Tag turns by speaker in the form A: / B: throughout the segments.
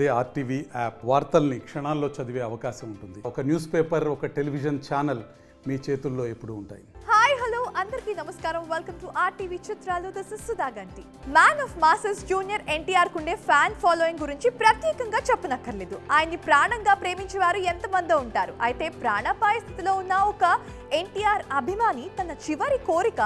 A: అదే RTV app వార్తల్ని క్షణాల్లో చదివే అవకాశం ఉంటుంది. ఒక న్యూస్ పేపర్, ఒక టెలివిజన్ ఛానల్ మీ చేతుల్లో ఎప్పుడూ ఉంటాయి.
B: హాయ్ హలో అందరికీ నమస్కారం. వెల్కమ్ టు ఆర్టీవీ చిత్రాలు. This is Sudha Ganti. Man of masses junior NTR కుండే ఫ్యాన్ ఫాలోయింగ్ గురించి ప్రత్యేకంగా చెప్పనక్కర్లేదు. ఆయన్ని ప్రాణంగా ప్రేమించేవారు ఎంతమందో ఉంటారు. అయితే ప్రాణాపాయ స్థితిలో ఉన్న ఒక ఎన్టీఆర్ అభిమాని తన చివరి కోరిక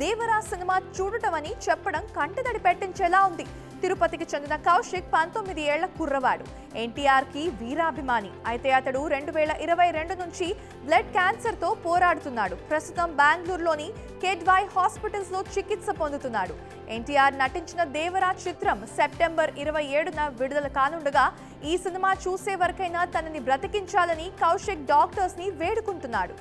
B: దేవరా సినిమా చూడటం అని చెప్పడం కంటతడి పెట్టించేలా ఉంది. తిరుపతికి చెందిన కౌశిక్ 19 ఏళ్ల కుర్రవాడు. ఎన్టీఆర్కి వీరాభిమాని. అయితే అతడు 2022 నుంచి బ్లడ్ క్యాన్సర్తో పోరాడుతున్నాడు. ప్రస్తుతం బెంగళూరులోని కేడ్వాయ్ హాస్పిటల్స్లో చికిత్స పొందుతున్నాడు. ఎన్టీఆర్ నటించిన దేవరా చిత్రం సెప్టెంబర్ 27న విడుదల కానుండగా ఈ సినిమా చూసే వరకైనా తనని బ్రతికించాలని కౌశిక్ డాక్టర్స్ని వేడుకుంటున్నాడు.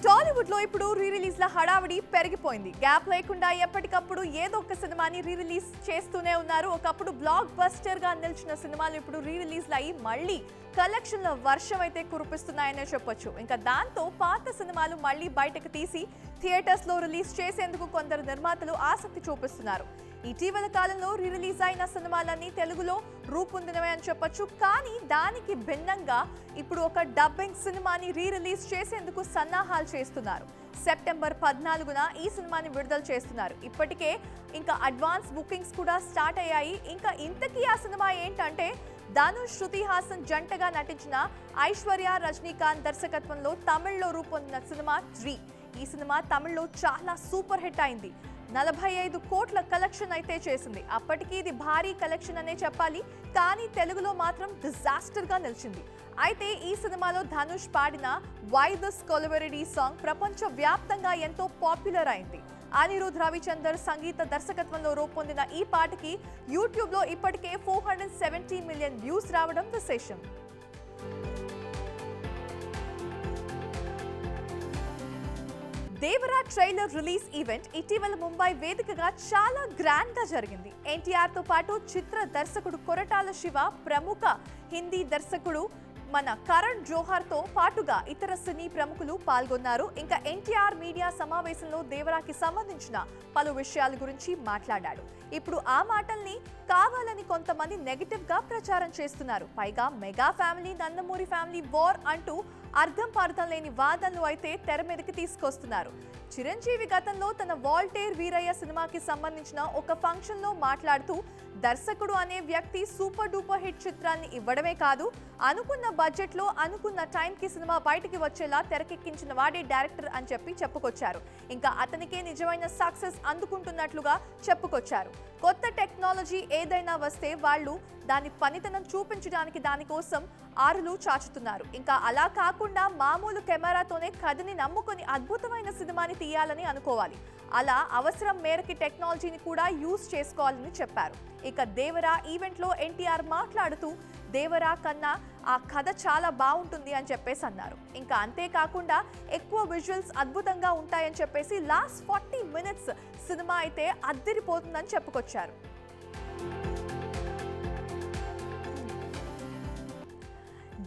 B: టాలీవుడ్ లో ఇప్పుడు రీ రిలీజ్ ల హడావిడి పెరిగిపోయింది. గ్యాప్ లేకుండా ఎప్పటికప్పుడు ఏదో ఒక సినిమాని రీ రిలీజ్ చేస్తూనే ఉన్నారు. ఒకప్పుడు బ్లాక్ బస్టర్ గా నిలిచిన సినిమాలు ఇప్పుడు రీ రిలీజ్ అయ్యి మళ్ళీ కలెక్షన్ల వర్షం అయితే కురిపిస్తున్నాయనే చెప్పొచ్చు. ఇంకా దాంతో పాత సినిమాలు మళ్ళీ బయటకు తీసి థియేటర్స్ లో రిలీజ్ చేసేందుకు కొందరు నిర్మాతలు ఆసక్తి చూపిస్తున్నారు. ఇటీవల కాలంలో రీ రిలీజ్ అయిన సినిమాలన్నీ తెలుగులో రూపొందినవే అని చెప్పొచ్చు. కానీ దానికి భిన్నంగా ఇప్పుడు ఒక డబ్బింగ్ సినిమాని రీ రిలీజ్ చేసేందుకు సన్నాహాలు చేస్తున్నారు. సెప్టెంబర్ 14న ఈ సినిమాని విడుదల చేస్తున్నారు. ఇప్పటికే ఇంకా అడ్వాన్స్ బుకింగ్స్ కూడా స్టార్ట్ అయ్యాయి. ఇంకా ఇంతకీ ఆ సినిమా ఏంటంటే ధనుష్, శృతి హాసన్ జంటగా నటించిన ఐశ్వర్య రజనీకాంత్ దర్శకత్వంలో తమిళ్లో రూపొందిన సినిమా 3. ఈ సినిమా తమిళ్లో చాలా సూపర్ హిట్ అయింది. 45 కోట్ల కలెక్షన్ అయితే చేసింది. అప్పటికి ఇది భారీ కలెక్షన్ అనే చెప్పాలి. కానీ తెలుగులో మాత్రం డిజాస్టర్ గా నిలిచింది. అయితే ఈ సినిమాలో ధనుష్ పాడిన వై దిస్ కొలవెరిటీ సాంగ్ ప్రపంచ వ్యాప్తంగా ఎంతో పాపులర్ అయింది. అనిరుద్ రవిచందర్ సంగీత దర్శకత్వంలో రూపొందిన ఈ పాటకి యూట్యూబ్ లో ఇప్పటికే 470 మిలియన్ వ్యూస్ రావడం విశేషం. దేవరా ట్రైలర్ రిలీజ్ ఈవెంట్ ఇటీవల ముంబై వేదికగా చాలా గ్రాండ్ గా జరిగింది. ఎన్టీఆర్ తో పాటు చిత్ర దర్శకుడు కొరటాల శివ, ప్రముఖ హిందీ దర్శకుడు మన కరణ్ జోహార్ తో పాటుగా ఇతర సినీ ప్రముఖులు పాల్గొన్నారు. ఇంకా ఎన్టీఆర్ మీడియా సమావేశంలో దేవరాకి సంబంధించిన పలు విషయాల గురించి మాట్లాడాడు. ఇప్పుడు ఆ మాటల్ని కావాలని కొంతమంది నెగటివ్ గా ప్రచారం చేస్తున్నారు. పైగా mega family, Nandamuri family war అంటూ అర్థం పర్థం లేని వాదనలు అయితే తెర మీదకి తీసుకొస్తున్నారు. చిరంజీవి గతంలో తన వాల్టేర్ వీరయ్య సినిమాకి సంబంధించిన ఒక ఫంక్షన్ లో మాట్లాడుతూ దర్శకుడు అనే వ్యక్తి సూపర్ డూపర్ హిట్ చిత్రాన్ని ఇవ్వడమే కాదు, అనుకున్న బడ్జెట్ లో అనుకున్న టైంకి సినిమా బయటికి వచ్చేలా తెరకెక్కించిన వాడే డైరెక్టర్ అని చెప్పుకొచ్చారు. ఇంకా అతనికే నిజమైన సక్సెస్ అందుకుంటున్నట్లుగా చెప్పుకొచ్చారు. కొత్త టెక్నాలజీ ఏదైనా వస్తే వాళ్ళు దాని పనితనం చూపించడానికి దానికోసం ఆరులు చాచుతున్నారు. ఇంకా అలా కాకుండా మామూలు కెమెరాతోనే కథని నమ్ముకొని అద్భుతమైన సినిమాని తీయాలని అనుకోవాలి. అలా అవసరం మేరకి టెక్నాలజీని కూడా యూజ్ చేసుకోవాలని చెప్పారు. ఇక దేవరా ఈవెంట్లో ఎన్టీఆర్ మాట్లాడుతూ దేవరా కన్నా ఆ కథ చాలా బాగుంటుంది అని చెప్పేసి అన్నారు. ఇంకా అంతేకాకుండా ఎక్కువ విజువల్స్ అద్భుతంగా ఉంటాయని చెప్పేసి లాస్ట్ 40 మినిట్స్ సినిమా అయితే అద్దరిపోతుందని చెప్పుకొచ్చారు.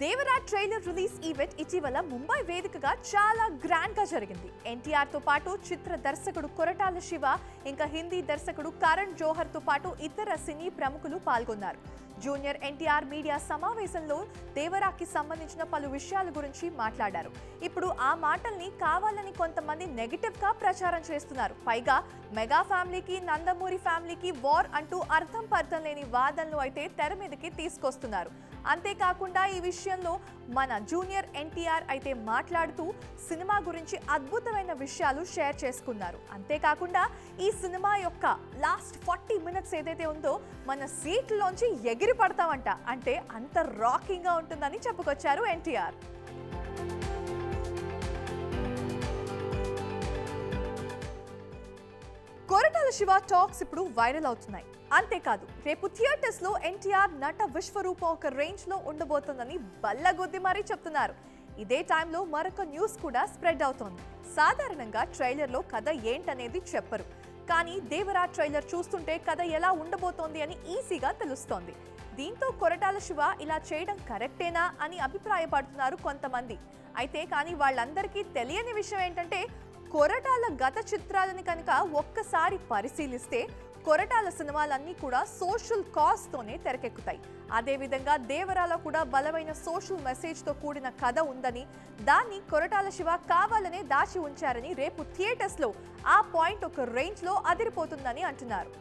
B: దేవరా ట్రైలర్ రిలీజ్ ఈవెంట్ ఇటీవల ముంబై వేదికగా చాలా గ్రాండ్ గా జరిగింది. ఎన్టీఆర్ తో పాటు చిత్ర దర్శకుడు కొరటాల శివ, ఇంకా హిందీ దర్శకుడు కరణ్ జోహర్ తో పాటు ఇతర సినీ ప్రముఖులు పాల్గొన్నారు. జూనియర్ ఎన్టీఆర్ మీడియా సమావేశంలో దేవరాకి సంబంధించిన పలు విషయాల గురించి మాట్లాడారు. ఇప్పుడు ఆ మాటల్ని కావాలని కొంతమంది నెగటివ్ గా ప్రచారం చేస్తున్నారు. పైగా మెగా ఫ్యామిలీకి, నందమూరి ఫ్యామిలీకి వార్ అంటూ అర్థం పర్థం లేని వాదనలు అయితే తెర మీదకి తీసుకొస్తున్నారు. అంతేకాకుండా ఈ విషయంలో మన జూనియర్ ఎన్టీఆర్ అయితే మాట్లాడుతూ సినిమా గురించి అద్భుతమైన విషయాలు షేర్ చేసుకున్నారు. అంతేకాకుండా ఈ సినిమా యొక్క లాస్ట్ 40 మినిట్స్ ఏదైతే ఉందో మన సీట్లోంచి ఎగిరి పడతామంట. అంటే అంత రాకింగ్ గా ఉంటుందని చెప్పుకొచ్చారు ఎన్టీఆర్. కొరటాల శివ టాక్స్ ఇప్పుడు వైరల్ అవుతున్నాయి. అంతేకాదు రేపు థియేటర్స్ లో ఎన్టీఆర్ నట విశ్వరూపం ఒక రేంజ్ లో ఉండబోతుందని బల్లగొద్ది మరీ చెప్తున్నారు. ఇదే టైంలో మరొక న్యూస్ కూడా స్ప్రెడ్ అవుతోంది. సాధారణంగా ట్రైలర్ లో కథ ఏంటనేది చెప్పరు. కానీ దేవరా ట్రైలర్ చూస్తుంటే కథ ఎలా ఉండబోతోంది అని ఈజీగా తెలుస్తోంది. దీంతో కొరటాల శివ ఇలా చేయడం కరెక్టేనా అని అభిప్రాయపడుతున్నారు కొంతమంది. అయితే కానీ వాళ్ళందరికీ తెలియని విషయం ఏంటంటే కొరటాల గత చిత్రాలని కనుక ఒక్కసారి పరిశీలిస్తే కొరటాల సినిమాలన్నీ కూడా సోషల్ కాజ్ తోనే తెరకెక్కుతాయి. అదేవిధంగా దేవరాలో కూడా బలమైన సోషల్ మెసేజ్ తో కూడిన కథ ఉందని, దాన్ని కొరటాల శివ కావాలనే దాచి ఉంచారని రేపు థియేటర్స్ లో ఆ పాయింట్ ఒక రేంజ్ లో అదిరిపోతుందని అంటున్నారు.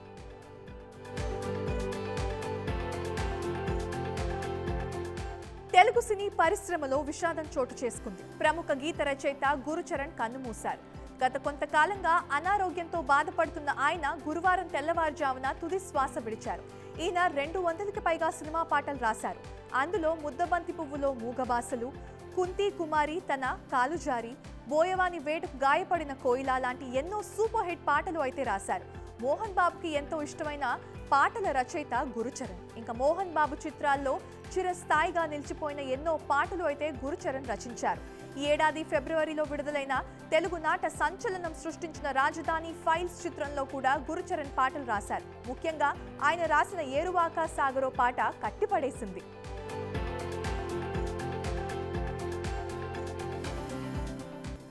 B: తెలుగు సినీ పరిశ్రమలో విషాదం చోటు చేసుకుంది. ప్రముఖ గీత రచయిత గురుచరణ్ కన్నుమూశారు. గత కొంతకాలంగా అనారోగ్యంతో బాధపడుతున్న ఆయన గురువారం తెల్లవారుజామున తుది శ్వాస విడిచారు. ఈయన 200కి పైగా సినిమా పాటలు రాశారు. అందులో ముద్దబంతి పువ్వులో మూగబాసలు, కుంతి కుమారి తన కాలుజారి, బోయవాని వేటుకు గాయపడిన కోయిల లాంటి ఎన్నో సూపర్ హిట్ పాటలు అయితే రాశారు. మోహన్ బాబుకి ఎంతో ఇష్టమైన పాటల రచయిత గురుచరణ్. ఇంకా మోహన్ బాబు చిత్రాల్లో చిరస్థాయిగా నిలిచిపోయిన ఎన్నో పాటలు అయితే గురుచరణ్ రచించారు. ఈ ఏడాది ఫిబ్రవరిలో విడుదలైన తెలుగు నాట సంచలనం సృష్టించిన రాజధాని ఫైల్స్ చిత్రంలో కూడా గురుచరణ్ పాటలు రాశారు. ముఖ్యంగా ఆయన రాసిన ఏరువాక సాగరో పాట కట్టిపడేసింది.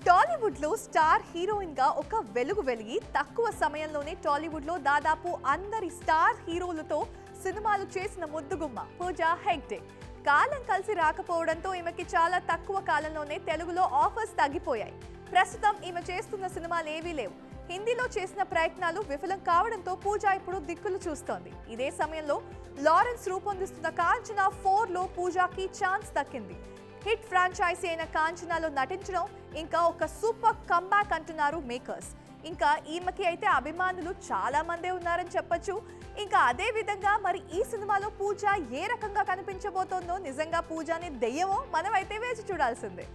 B: టాలీవుడ్ లో స్టార్ హీరోయిన్ గా ఒక వెలుగు వెలిగి తక్కువ సమయంలోనే టాలీవుడ్ లో దాదాపు అందరి స్టార్ హీరోలతో సినిమాలు చేసిన ముద్దుగుమ్మ పూజా హెగ్డే. కాలం కలిసి రాకపోవడంతో ఈమెకి చాలా తక్కువ కాలంలోనే తెలుగులో ఆఫర్స్ తగ్గిపోయాయి. ప్రస్తుతం ఈమె చేస్తున్న సినిమాలు ఏవీ లేవు. హిందీలో చేసిన ప్రయత్నాలు విఫలం కావడంతో పూజ ఇప్పుడు దిక్కులు చూస్తోంది. ఇదే సమయంలో లారెన్స్ రూపొందిస్తున్న కాంచనా 4లో పూజాకి ఛాన్స్ దక్కింది. హిట్ ఫ్రాంచైజీ అయిన కాంచనాలో నటించడం ఇంకా ఒక సూపర్ కంబ్యాక్ అంటున్నారు మేకర్స్. ఇంకా ఈమెకి అయితే అభిమానులు చాలా మందే ఉన్నారని చెప్పొచ్చు. ఇంకా అదే విధంగా మరి ఈ సినిమాలో పూజ ఏ రకంగా కనిపించబోతోందో, నిజంగా పూజని దెయ్యమో మనమైతే వేచి చూడాల్సిందే.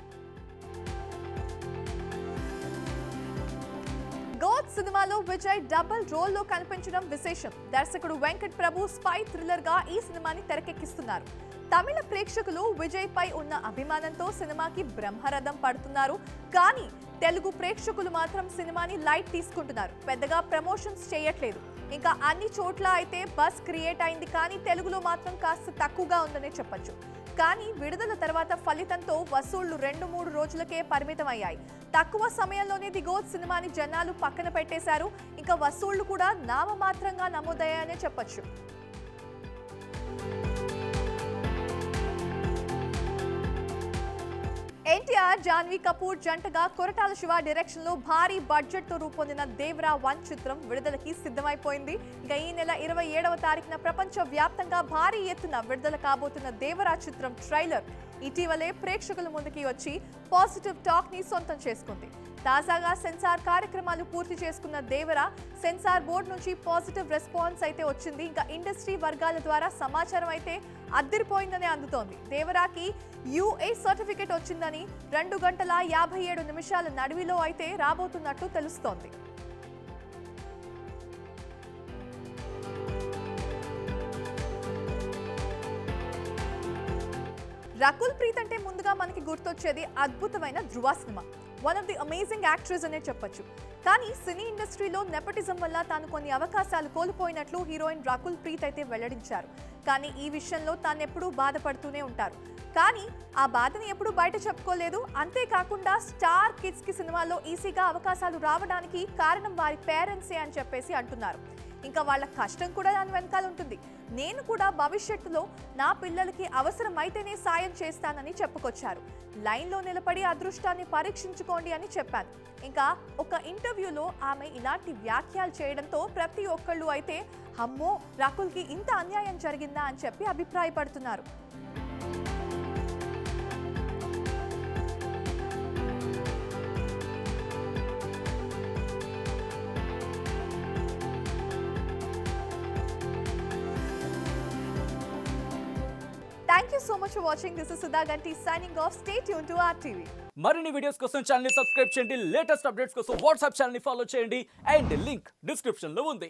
B: గోడ్ సినిమాలో విజయ్ డబుల్ రోల్ లో కనిపించడం విశేషం. దర్శకుడు వెంకట్ ప్రభు స్పై థ్రిల్లర్ గా ఈ సినిమాని తెరకెక్కిస్తున్నారు. తమిళ ప్రేక్షకులు విజయ్ పై ఉన్న అభిమానంతో సినిమాకి బ్రహ్మరథం పడుతున్నారు. కానీ తెలుగు ప్రేక్షకులు మాత్రం సినిమాని లైట్ తీసుకుంటున్నారు. పెద్దగా ప్రమోషన్స్ చేయట్లేదు. ఇంకా అన్ని చోట్ల అయితే బస్ క్రియేట్ అయింది, కానీ తెలుగులో మాత్రం కాస్త తక్కువగా ఉందనే చెప్పొచ్చు. కానీ విడుదల తర్వాత ఫలితంతో వసూళ్లు 2-3 రోజులకే పరిమితం అయ్యాయి. తక్కువ సమయంలోనే ది గోడ్ సినిమాని జనాలు పక్కన పెట్టేశారు. ఇంకా వసూళ్లు కూడా నామమాత్రంగా నమోదయ్యాయనే చెప్పొచ్చు. ఎన్టీఆర్, జాన్వీ కపూర్ జంటగా కొరటాల శివ డైరెక్షన్ లో భారీ బడ్జెట్ తో రూపొందిన దేవరా 1 చిత్రం విడుదలకి సిద్ధమైపోయింది. ఇక ఈ నెల 27వ తారీఖున ప్రపంచ వ్యాప్తంగా భారీ ఎత్తున విడుదల కాబోతున్న దేవరా చిత్రం ట్రైలర్ ఇటీవలే ప్రేక్షకుల ముందుకి వచ్చి పాజిటివ్ టాక్ ని సొంతం చేసుకుంది. తాజాగా సెన్సార్ కార్యక్రమాలు పూర్తి చేసుకున్న దేవరా సెన్సార్ బోర్డు నుంచి పాజిటివ్ రెస్పాన్స్ అయితే వచ్చింది. ఇంకా ఇండస్ట్రీ వర్గాల ద్వారా సమాచారం అయితే అద్దరిపోయిందని అందుతోంది. దేవరాకి యుఏ సర్టిఫికెట్ వచ్చిందని 2 గంటల 57 నిమిషాల నడివిలో అయితే రాబోతున్నట్టు తెలుస్తోంది. రకుల్ ప్రీత్ అంటే ముందుగా మనకి గుర్తొచ్చేది అద్భుతమైన Dhruva cinema. One of the amazing actress అనే చెప్పొచ్చు. కానీ సినీ ఇండస్ట్రీలో నెపోటిజం వల్ల తాను కొన్ని అవకాశాలు కోల్పోయినట్లు హీరోయిన్ రకుల్ ప్రీత్ అయితే వెల్లడించారు. కానీ ఈ విషయంలో తాను ఎప్పుడూ బాధపడుతూనే ఉంటారు. కానీ ఆ బాధని ఎప్పుడూ బయట చెప్పుకోలేదు. అంతేకాకుండా స్టార్ కిడ్స్ కి సినిమాల్లో ఈజీగా అవకాశాలు రావడానికి కారణం వారి పేరెంట్సే అని చెప్పేసి అంటున్నారు. ఇంకా వాళ్ళ కష్టం కూడా దాని వెనకాల ఉంటుంది. నేను కూడా భవిష్యత్తులో నా పిల్లలకి అవసరమైతేనే సాయం చేస్తానని చెప్పుకొచ్చారు. లైన్లో నిలబడి అదృష్టాన్ని పరీక్షించుకోండి అని చెప్పాను. ఇంకా ఒక ఇంటర్వ్యూలో ఆమె ఇలాంటి వ్యాఖ్యలు చేయడంతో ప్రతి ఒక్కళ్ళు అయితే అమ్మో రకుల్కి ఇంత అన్యాయం జరిగిందా అని చెప్పి అభిప్రాయపడుతున్నారు. Thank you so much for watching. This is Sudha Ganti signing off. Stay tuned to RTV.
C: మరిన్ని వీడియోస్ కోసం ఛానల్ ని సబ్స్క్రైబ్ చేయండి. లేటెస్ట్ అప్డేట్స్ కోసం వాట్సాప్ ఛానల్ ని ఫాలో చేయండి. అండ్ లింక్ డిస్క్రిప్షన్ లో ఉంది.